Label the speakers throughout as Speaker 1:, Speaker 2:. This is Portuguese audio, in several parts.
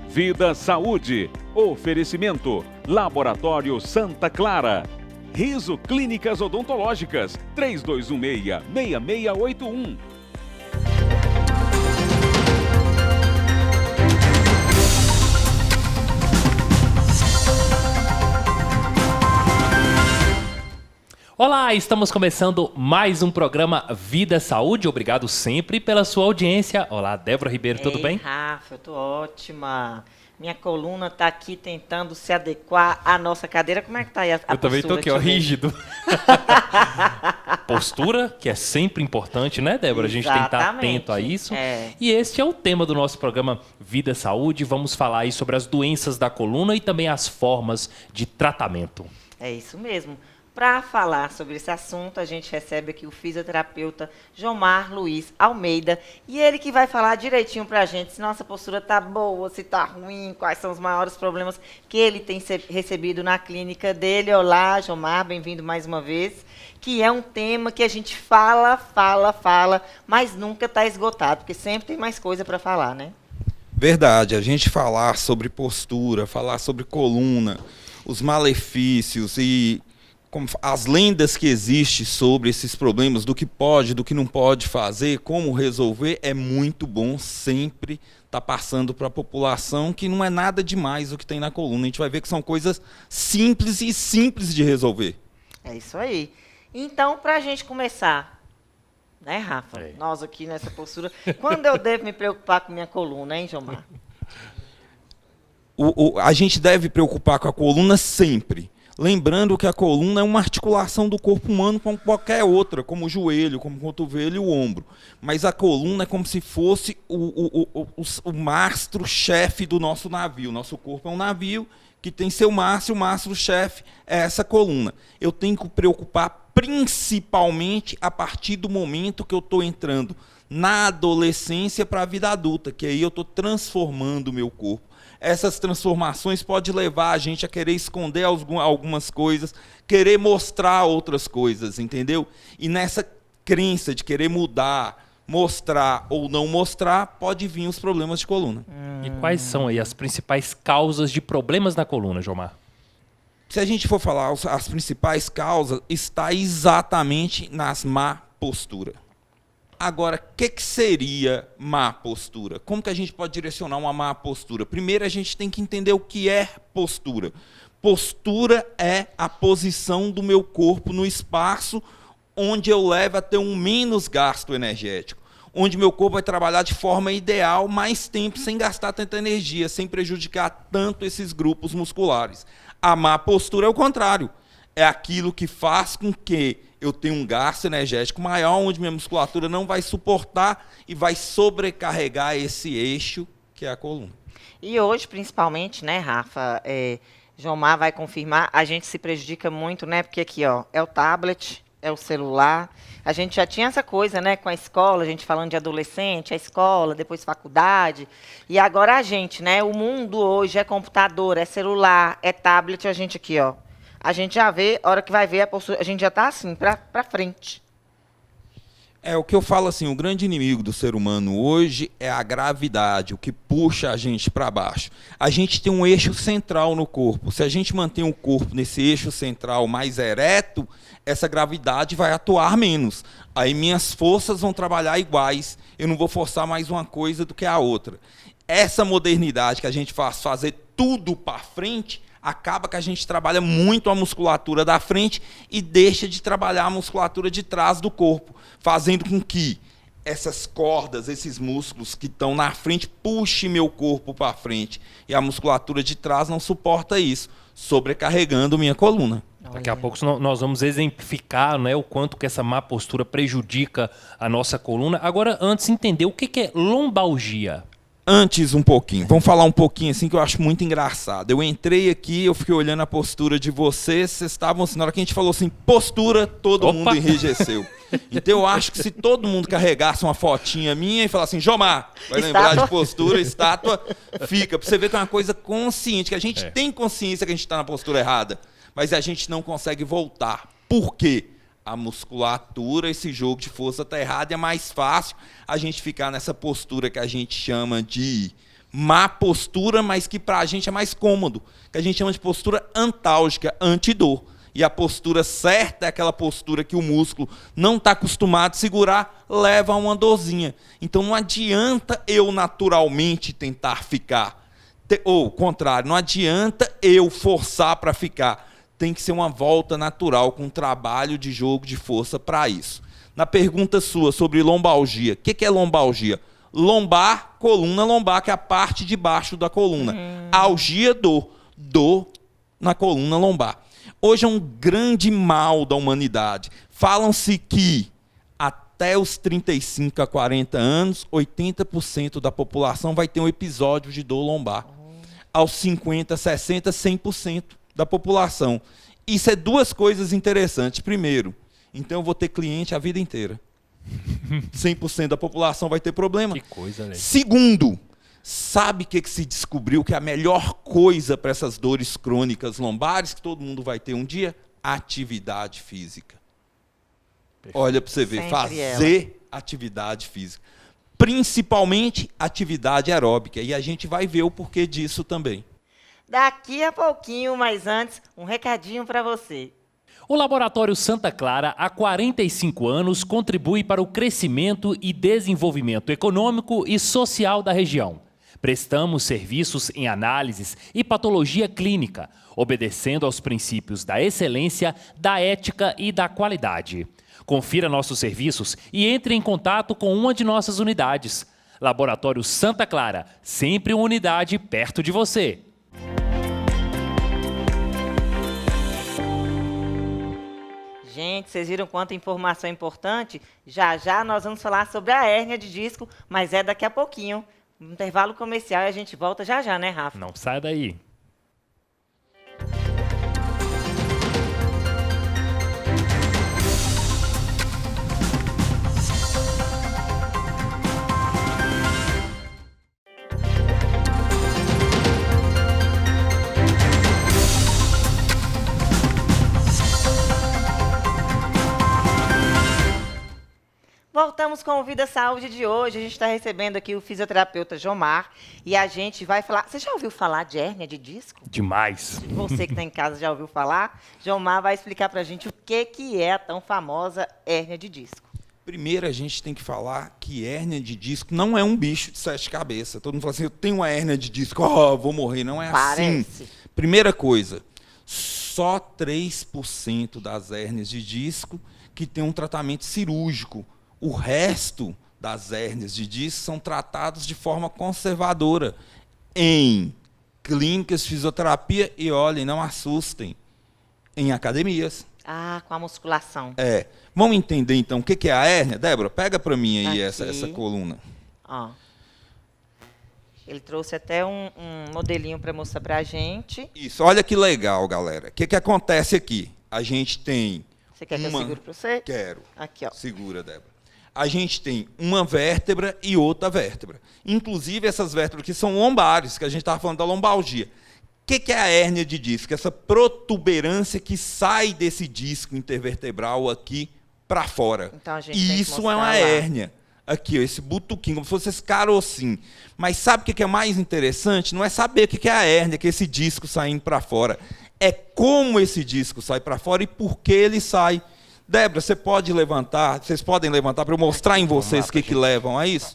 Speaker 1: Vida Saúde. Oferecimento. Laboratório Santa Clara. Riso Clínicas Odontológicas. 3216-6681.
Speaker 2: Olá, estamos começando mais um programa Vida Saúde. Obrigado sempre pela sua audiência. Olá, Débora Ribeiro, tudo bem?
Speaker 3: Rafa, eu tô ótima. Minha coluna tá aqui tentando se adequar à nossa cadeira. Como é que tá aí a postura?
Speaker 2: Eu também tô aqui, ó, rígido. Postura, que é sempre importante, né, Débora? A gente tem que estar atento a isso. E este é o tema do nosso programa Vida Saúde. Vamos falar aí sobre as doenças da coluna e também as formas de tratamento.
Speaker 3: É isso mesmo. Para falar sobre esse assunto, a gente recebe aqui o fisioterapeuta Jomar Luiz Almeida, e ele que vai falar direitinho para a gente se nossa postura está boa, se está ruim, quais são os maiores problemas que ele tem recebido na clínica dele. Olá, Jomar, bem-vindo mais uma vez, que é um tema que a gente fala, mas nunca está esgotado, porque sempre tem mais coisa para falar, né?
Speaker 4: Verdade, a gente falar sobre postura, falar sobre coluna, os malefícios e as lendas que existem sobre esses problemas, do que pode, do que não pode fazer, como resolver, é muito bom sempre estar passando para a população que não é nada demais o que tem na coluna. A gente vai ver que são coisas simples de resolver.
Speaker 3: É isso aí. Então, para a gente começar, né, Rafa? Nós aqui nessa postura, quando eu devo me preocupar com minha coluna, hein, Jomar?
Speaker 4: A gente deve preocupar com a coluna sempre. Lembrando que a coluna é uma articulação do corpo humano como qualquer outra, como o joelho, como o cotovelo e o ombro. Mas a coluna é como se fosse o mastro-chefe do nosso navio. Nosso corpo é um navio que tem seu mastro, e o mastro-chefe é essa coluna. Eu tenho que me preocupar principalmente a partir do momento que eu estou entrando na adolescência para a vida adulta, que aí eu estou transformando o meu corpo. Essas transformações podem levar a gente a querer esconder algumas coisas, querer mostrar outras coisas, entendeu? E nessa crença de querer mudar, mostrar ou não mostrar, pode vir os problemas de coluna.
Speaker 2: E quais são aí as principais causas de problemas na coluna, Jomar?
Speaker 4: Se a gente for falar as principais causas, está exatamente nas má postura. Agora, o que seria má postura? Como que a gente pode direcionar uma má postura? Primeiro, a gente tem que entender o que é postura. Postura é a posição do meu corpo no espaço onde eu levo a ter um menos gasto energético. Onde meu corpo vai trabalhar de forma ideal, mais tempo, sem gastar tanta energia, sem prejudicar tanto esses grupos musculares. A má postura é o contrário. É aquilo que faz com que eu tenha um gasto energético maior, onde minha musculatura não vai suportar e vai sobrecarregar esse eixo que é a coluna.
Speaker 3: E hoje, principalmente, né, Rafa, Jomar vai confirmar, a gente se prejudica muito, né, porque aqui, ó, é o tablet, é o celular. A gente já tinha essa coisa, né, com a escola, a gente falando de adolescente, a escola, depois faculdade. E agora a gente, né, o mundo hoje é computador, é celular, é tablet, a gente aqui, ó. A gente já vê, a hora que vai ver a postura, a gente já está assim, para frente.
Speaker 4: É o que eu falo assim, o grande inimigo do ser humano hoje é a gravidade, o que puxa a gente para baixo. A gente tem um eixo central no corpo. Se a gente mantém o corpo nesse eixo central mais ereto, essa gravidade vai atuar menos. Aí minhas forças vão trabalhar iguais. Eu não vou forçar mais uma coisa do que a outra. Essa modernidade que a gente faz, fazer tudo para frente, acaba que a gente trabalha muito a musculatura da frente e deixa de trabalhar a musculatura de trás do corpo, fazendo com que essas cordas, esses músculos que estão na frente, puxem meu corpo para frente. E a musculatura de trás não suporta isso, sobrecarregando minha coluna.
Speaker 2: Daqui a pouco nós vamos exemplificar, né, o quanto que essa má postura prejudica a nossa coluna. Agora, antes, entender o que é lombalgia.
Speaker 4: Antes um pouquinho, vamos falar um pouquinho assim que eu acho muito engraçado. Eu entrei aqui, eu fiquei olhando a postura de vocês estavam assim, na hora que a gente falou assim, postura, todo mundo enrijeceu. Então eu acho que se todo mundo carregasse uma fotinha minha e falasse assim, Jomar, vai lembrar de postura, estátua, fica. Pra você ver que é uma coisa consciente, que a gente tem consciência que a gente está na postura errada, mas a gente não consegue voltar. Por quê? A musculatura, esse jogo de força está errado, é mais fácil a gente ficar nessa postura que a gente chama de má postura, mas que para a gente é mais cômodo, que a gente chama de postura antálgica, antidor. E a postura certa é aquela postura que o músculo não está acostumado a segurar, leva a uma dorzinha. Então não adianta eu naturalmente tentar ficar. Ou, contrário, não adianta eu forçar para ficar. Tem que ser uma volta natural, com um trabalho de jogo de força para isso. Na pergunta sua sobre lombalgia, o que é lombalgia? Lombar, coluna lombar, que é a parte de baixo da coluna. Algia, dor na coluna lombar. Hoje é um grande mal da humanidade. Falam-se que até os 35 a 40 anos, 80% da população vai ter um episódio de dor lombar. Aos 50, 60, 100% da população. Isso é duas coisas interessantes. Primeiro, então eu vou ter cliente a vida inteira. 100% da população vai ter problema.
Speaker 2: Que coisa, né?
Speaker 4: Segundo, sabe o que se descobriu que é a melhor coisa para essas dores crônicas lombares que todo mundo vai ter um dia? Atividade física. Perfeito. Olha para você ver,
Speaker 3: Sempre
Speaker 4: fazer atividade física. Principalmente atividade aeróbica. E a gente vai ver o porquê disso também.
Speaker 3: Daqui a pouquinho, mas antes, um recadinho para você.
Speaker 2: O Laboratório Santa Clara, há 45 anos, contribui para o crescimento e desenvolvimento econômico e social da região. Prestamos serviços em análises e patologia clínica, obedecendo aos princípios da excelência, da ética e da qualidade. Confira nossos serviços e entre em contato com uma de nossas unidades. Laboratório Santa Clara, sempre uma unidade perto de você.
Speaker 3: Gente, vocês viram quanta informação importante? Já já nós vamos falar sobre a hérnia de disco, mas é daqui a pouquinho. No intervalo comercial e a gente volta já já, né, Rafa?
Speaker 2: Não sai daí.
Speaker 3: Voltamos com o Vida Saúde de hoje. A gente está recebendo aqui o fisioterapeuta Jomar e a gente vai falar... Você já ouviu falar de hérnia de disco?
Speaker 2: Demais.
Speaker 3: Você que está em casa já ouviu falar? Jomar vai explicar para a gente o que é a tão famosa hérnia de disco.
Speaker 4: Primeiro, a gente tem que falar que hérnia de disco não é um bicho de 7 cabeças. Todo mundo fala assim, eu tenho uma hérnia de disco, vou morrer. Não é
Speaker 3: Parece.
Speaker 4: assim. Primeira coisa, só 3% das hérnias de disco que tem um tratamento cirúrgico. O resto das hérnias de disco são tratados de forma conservadora em clínicas de fisioterapia e, olhem, não assustem, em academias.
Speaker 3: Ah, com a musculação.
Speaker 4: Vamos entender, então, o que é a hérnia? Débora, pega para mim aí essa coluna.
Speaker 3: Ó. Ele trouxe até um modelinho para mostrar para a gente.
Speaker 4: Isso, olha que legal, galera. O que acontece aqui? A gente tem...
Speaker 3: Você quer que eu segure para você?
Speaker 4: Quero.
Speaker 3: Aqui, ó.
Speaker 4: Segura, Débora. A gente tem uma vértebra e outra vértebra. Inclusive, essas vértebras aqui são lombares, que a gente estava falando da lombalgia. O que é a hérnia de disco? Essa protuberância que sai desse disco intervertebral aqui para fora.
Speaker 3: Então, a gente
Speaker 4: e
Speaker 3: tem
Speaker 4: isso
Speaker 3: que
Speaker 4: é uma hérnia. Aqui, ó, esse butuquinho, como se fosse esse carocinho. Mas sabe o que é mais interessante? Não é saber o que é a hérnia, que é esse disco saindo para fora. É como esse disco sai para fora e por que ele sai. Débora, você pode levantar, vocês podem levantar para eu mostrar em vocês o que levam a isso?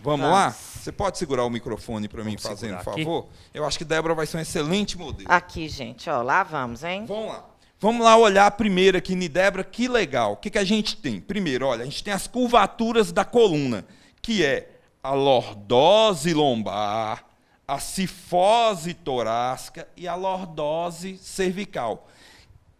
Speaker 4: Vamos lá? Você pode segurar o microfone para mim, fazendo um favor? Eu acho que Débora vai ser um excelente modelo.
Speaker 3: Aqui, gente, ó, lá vamos, hein?
Speaker 4: Vamos lá. Vamos lá olhar primeiro aqui em Débora, que legal. O que a gente tem? Primeiro, olha, a gente tem as curvaturas da coluna, que é a lordose lombar, a cifose torácica e a lordose cervical.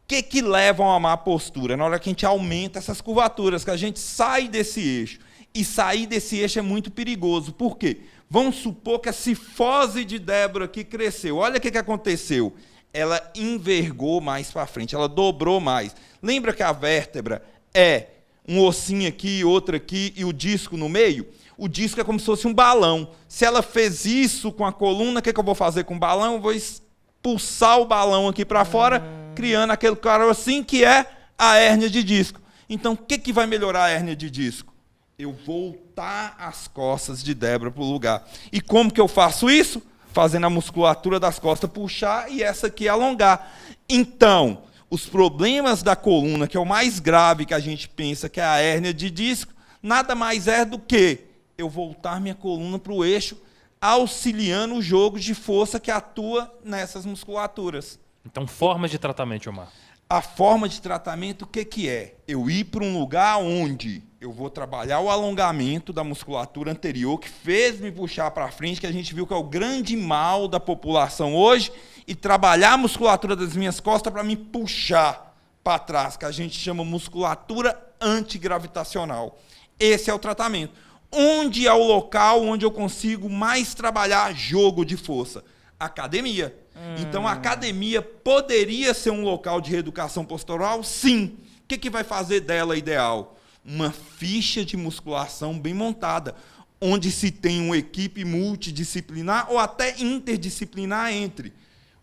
Speaker 4: O que levam a má postura? Na hora que a gente aumenta essas curvaturas, que a gente sai desse eixo. E sair desse eixo é muito perigoso. Por quê? Vamos supor que a cifose de Débora aqui cresceu. Olha o que aconteceu. Ela envergou mais para frente, ela dobrou mais. Lembra que a vértebra é um ossinho aqui, outro aqui e o disco no meio? O disco é como se fosse um balão. Se ela fez isso com a coluna, o que eu vou fazer com o balão? Eu vou expulsar o balão aqui para fora, criando aquele carocinho que é a hérnia de disco. Então, o que vai melhorar a hérnia de disco? Eu voltar voltar as costas de Débora para o lugar. E como que eu faço isso? Fazendo a musculatura das costas puxar e essa aqui alongar. Então, os problemas da coluna, que é o mais grave que a gente pensa, que é a hérnia de disco, nada mais é do que eu voltar minha coluna para o eixo, auxiliando o jogo de força que atua nessas musculaturas.
Speaker 2: Então, formas de tratamento, Jomar.
Speaker 4: A forma de tratamento, o que é? Eu ir para um lugar onde eu vou trabalhar o alongamento da musculatura anterior, que fez me puxar para frente, que a gente viu que é o grande mal da população hoje, e trabalhar a musculatura das minhas costas para me puxar para trás, que a gente chama musculatura antigravitacional. Esse é o tratamento. Onde é o local onde eu consigo mais trabalhar jogo de força? Academia. Então, a academia poderia ser um local de reeducação postural? Sim. O que vai fazer dela ideal? Uma ficha de musculação bem montada, onde se tem uma equipe multidisciplinar ou até interdisciplinar entre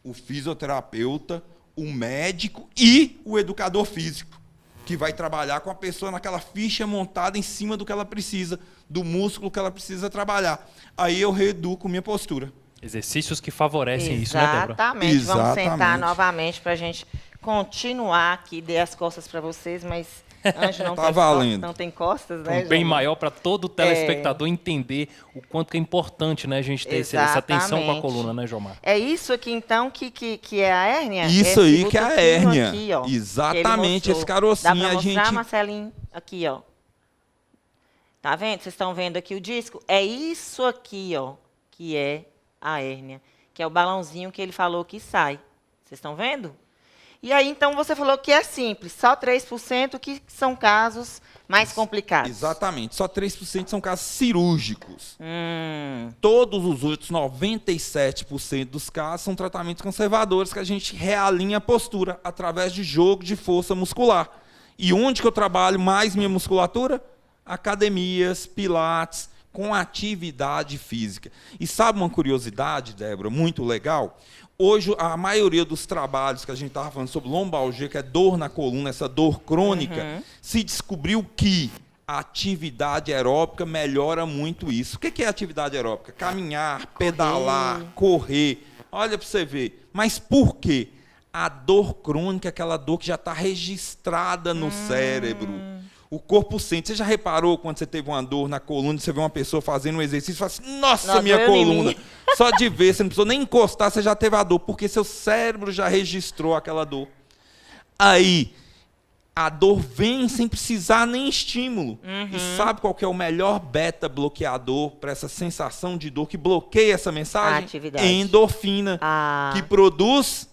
Speaker 4: o fisioterapeuta, o médico e o educador físico, que vai trabalhar com a pessoa naquela ficha montada em cima do que ela precisa, do músculo que ela precisa trabalhar. Aí eu reeduco minha postura.
Speaker 2: Exercícios que favorecem isso, né, Débora?
Speaker 3: Exatamente. Vamos sentar novamente para a gente continuar aqui. Dei as costas para vocês, mas Anjo não, não tem costas, né?
Speaker 2: Bem maior para todo o telespectador entender o quanto que é importante, né, a gente ter essa atenção com a coluna, né, Jomar?
Speaker 3: É isso aqui, então, que é a hérnia?
Speaker 4: Isso aí que é a hérnia. Aqui, ó, exatamente, esse carocinho.
Speaker 3: Dá pra mostrar, Marcelinho? Aqui, ó. Tá vendo? Vocês estão vendo aqui o disco? É isso aqui, ó, que é a hérnia, que é o balãozinho que ele falou que sai. Vocês estão vendo? E aí, então, você falou que é simples, só 3% que são casos mais complicados.
Speaker 4: Exatamente, só 3% são casos cirúrgicos. Todos os outros 97% dos casos são tratamentos conservadores que a gente realinha a postura através de jogo de força muscular. E onde que eu trabalho mais minha musculatura? Academias, pilates, com atividade física. E sabe uma curiosidade, Débora, muito legal? Hoje, a maioria dos trabalhos que a gente estava falando sobre lombalgia, que é dor na coluna, essa dor crônica, se descobriu que a atividade aeróbica melhora muito isso. O que é atividade aeróbica? Caminhar, pedalar, correr. Olha para você ver. Mas por quê? A dor crônica é aquela dor que já está registrada no cérebro. O corpo sente. Você já reparou quando você teve uma dor na coluna, você vê uma pessoa fazendo um exercício e fala assim, nossa, minha coluna. Só de ver, você não precisou nem encostar, você já teve a dor, porque seu cérebro já registrou aquela dor. Aí, a dor vem sem precisar nem estímulo. E sabe qual que é o melhor beta-bloqueador para essa sensação de dor que bloqueia essa mensagem?
Speaker 3: Atividade.
Speaker 4: Endorfina, que produz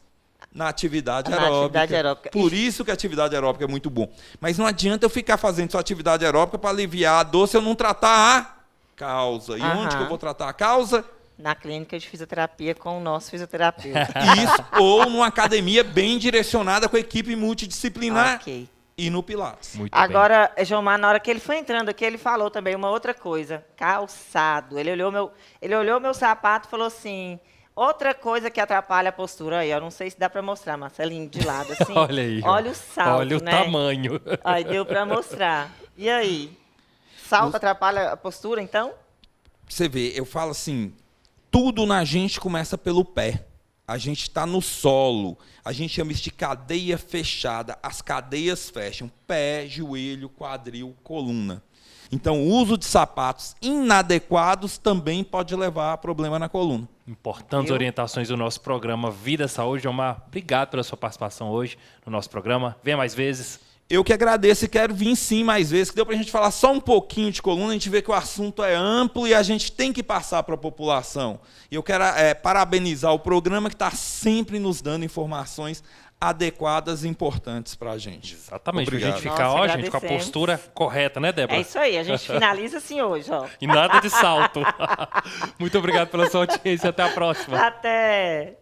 Speaker 4: na atividade aeróbica. Por isso que a atividade aeróbica é muito bom. Mas não adianta eu ficar fazendo só atividade aeróbica para aliviar a dor se eu não tratar a causa. E onde que eu vou tratar a causa?
Speaker 3: Na clínica de fisioterapia com o nosso fisioterapeuta.
Speaker 4: Isso, ou numa academia bem direcionada com a equipe multidisciplinar. E no Pilates.
Speaker 3: Agora, Jomar, na hora que ele foi entrando aqui, ele falou também uma outra coisa. Calçado. Ele olhou meu sapato e falou assim... Outra coisa que atrapalha a postura aí, eu não sei se dá para mostrar, Marcelinho, de lado, assim.
Speaker 2: Olha aí.
Speaker 3: Olha o salto,
Speaker 2: olha o tamanho.
Speaker 3: Aí deu para mostrar. E aí? Salto atrapalha a postura, então?
Speaker 4: Você vê, eu falo assim, tudo na gente começa pelo pé. A gente está no solo. A gente chama isso de cadeia fechada. As cadeias fecham. Pé, joelho, quadril, coluna. Então, o uso de sapatos inadequados também pode levar a problema na coluna.
Speaker 2: Importantes orientações do nosso programa Vida Saúde. Jomar, obrigado pela sua participação hoje no nosso programa. Venha mais vezes.
Speaker 4: Eu que agradeço e quero vir sim mais vezes, que deu para a gente falar só um pouquinho de coluna, a gente vê que o assunto é amplo e a gente tem que passar para a população. E eu quero parabenizar o programa que está sempre nos dando informações adequadas e importantes para a gente.
Speaker 2: Exatamente, para a gente ficar gente, com a postura correta, né, Débora?
Speaker 3: É isso aí, a gente finaliza assim hoje, ó.
Speaker 2: E nada de salto. Muito obrigado pela sua audiência, até a próxima.
Speaker 3: Até!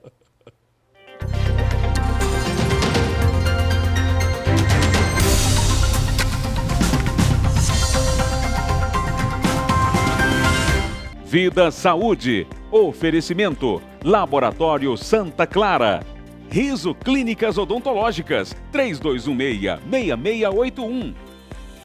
Speaker 1: Vida Saúde. Oferecimento. Laboratório Santa Clara. Riso Clínicas Odontológicas. 3216-6681.